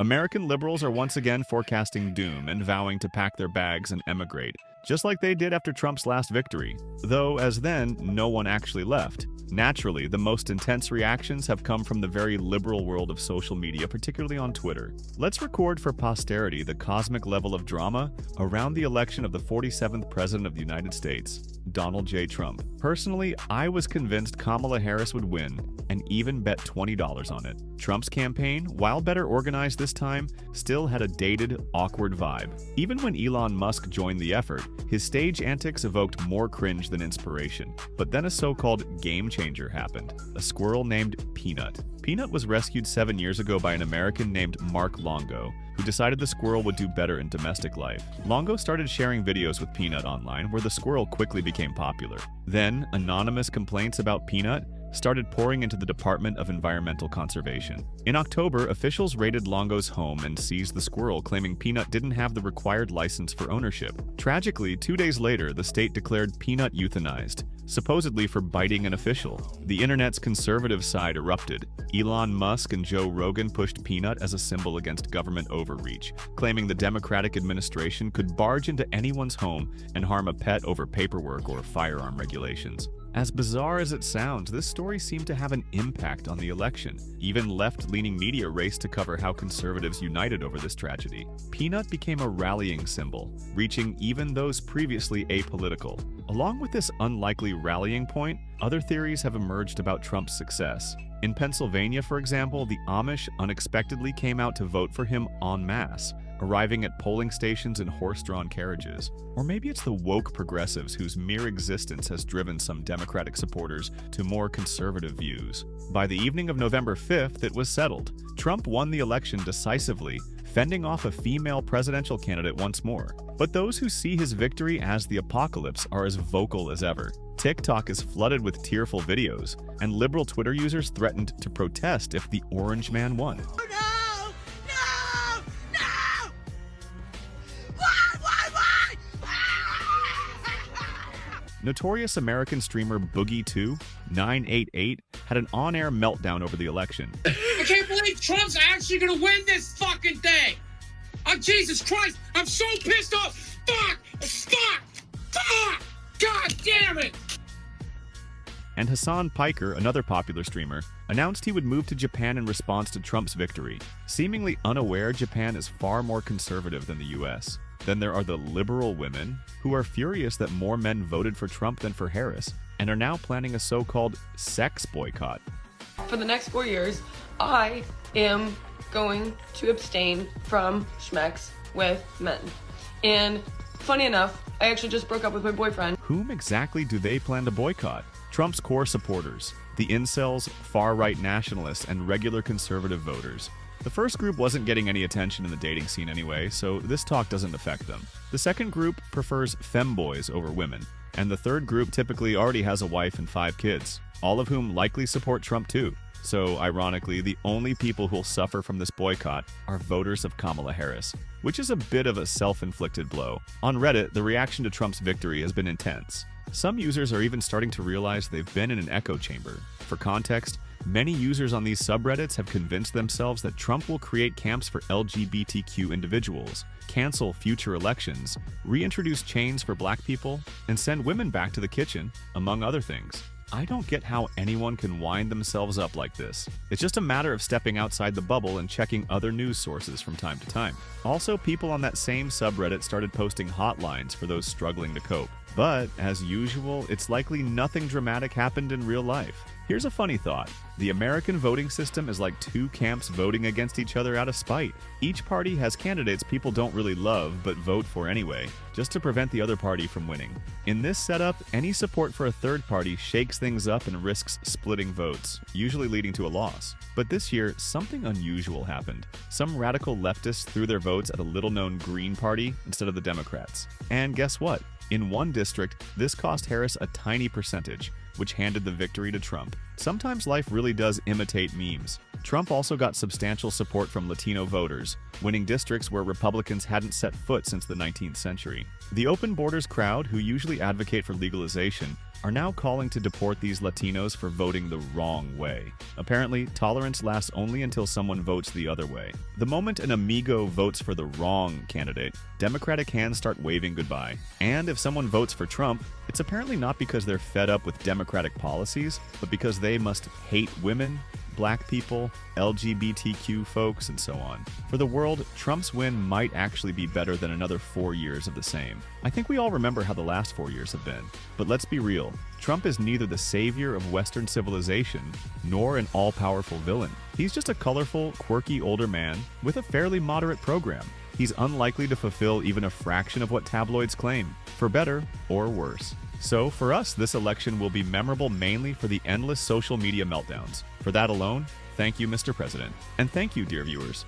American liberals are once again forecasting doom and vowing to pack their bags and emigrate, just like they did after Trump's last victory, though as then, no one actually left. Naturally, the most intense reactions have come from the very liberal world of social media, particularly on Twitter. Let's record for posterity the cosmic level of drama around the election of the 47th President of the United States, Donald J. Trump. Personally, I was convinced Kamala Harris would win, and even bet $20 on it. Trump's campaign, while better organized this time, still had a dated, awkward vibe. Even when Elon Musk joined the effort, his stage antics evoked more cringe than inspiration. But then a so-called game changer happened, a squirrel named Peanut. Peanut was rescued 7 years ago by an American named Mark Longo, who decided the squirrel would do better in domestic life. Longo started sharing videos with Peanut online, where the squirrel quickly became popular. Then, anonymous complaints about Peanut started pouring into the Department of Environmental Conservation. In October, officials raided Longo's home and seized the squirrel, claiming Peanut didn't have the required license for ownership. Tragically, 2 days later, the state declared Peanut euthanized, supposedly for biting an official. The internet's conservative side erupted. Elon Musk and Joe Rogan pushed Peanut as a symbol against government overreach, claiming the Democratic administration could barge into anyone's home and harm a pet over paperwork or firearm regulations. As bizarre as it sounds, this story seemed to have an impact on the election. Even left-leaning media raced to cover how conservatives united over this tragedy. Peanut became a rallying symbol, reaching even those previously apolitical. Along with this unlikely rallying point, other theories have emerged about Trump's success. In Pennsylvania, for example, the Amish unexpectedly came out to vote for him en masse, arriving at polling stations in horse-drawn carriages. Or maybe it's the woke progressives whose mere existence has driven some Democratic supporters to more conservative views. By the evening of November 5th, it was settled. Trump won the election decisively, fending off a female presidential candidate once more. But those who see his victory as the apocalypse are as vocal as ever. TikTok is flooded with tearful videos, and liberal Twitter users threatened to protest if the Orange Man won. Notorious American streamer Boogie2, 988, had an on-air meltdown over the election. I can't believe Trump's actually gonna win this fucking thing! Oh, Jesus Christ! I'm so pissed off! Fuck! Fuck! Fuck! God damn it! And Hassan Piker, another popular streamer, announced he would move to Japan in response to Trump's victory. Seemingly unaware, Japan is far more conservative than the US. Then there are the liberal women, who are furious that more men voted for Trump than for Harris, and are now planning a so-called sex boycott. For the next 4 years, I am going to abstain from schmex with men. And funny enough, I actually just broke up with my boyfriend. Whom exactly do they plan to boycott? Trump's core supporters, the incels, far-right nationalists, and regular conservative voters. The first group wasn't getting any attention in the dating scene anyway, so this talk doesn't affect them. The second group prefers femboys over women, and the third group typically already has a wife and 5 kids, all of whom likely support Trump too. So, ironically, the only people who'll suffer from this boycott are voters of Kamala Harris, which is a bit of a self-inflicted blow. On Reddit, the reaction to Trump's victory has been intense. Some users are even starting to realize they've been in an echo chamber. For context, many users on these subreddits have convinced themselves that Trump will create camps for LGBTQ individuals, cancel future elections, reintroduce chains for black people, and send women back to the kitchen, among other things. I don't get how anyone can wind themselves up like this. It's just a matter of stepping outside the bubble and checking other news sources from time to time. Also, people on that same subreddit started posting hotlines for those struggling to cope. But, as usual, it's likely nothing dramatic happened in real life. Here's a funny thought. The American voting system is like 2 camps voting against each other out of spite. Each party has candidates people don't really love but vote for anyway, just to prevent the other party from winning. In this setup, any support for a third party shakes things up and risks splitting votes, usually leading to a loss. But this year, something unusual happened. Some radical leftists threw their votes at a little-known Green Party instead of the Democrats. And guess what? In one district, this cost Harris a tiny percentage, which handed the victory to Trump. Sometimes life really does imitate memes. Trump also got substantial support from Latino voters, winning districts where Republicans hadn't set foot since the 19th century. The open borders crowd, who usually advocate for legalization, are now calling to deport these Latinos for voting the wrong way. Apparently, tolerance lasts only until someone votes the other way. The moment an amigo votes for the wrong candidate, Democratic hands start waving goodbye. And if someone votes for Trump, it's apparently not because they're fed up with Democratic policies, but because they must hate women, Black people, LGBTQ folks, and so on. For the world, Trump's win might actually be better than another 4 years of the same. I think we all remember how the last 4 years have been. But let's be real, Trump is neither the savior of Western civilization nor an all-powerful villain. He's just a colorful, quirky older man with a fairly moderate program. He's unlikely to fulfill even a fraction of what tabloids claim, for better or worse. So, for us, this election will be memorable mainly for the endless social media meltdowns. For that alone, thank you, Mr. President. And thank you, dear viewers.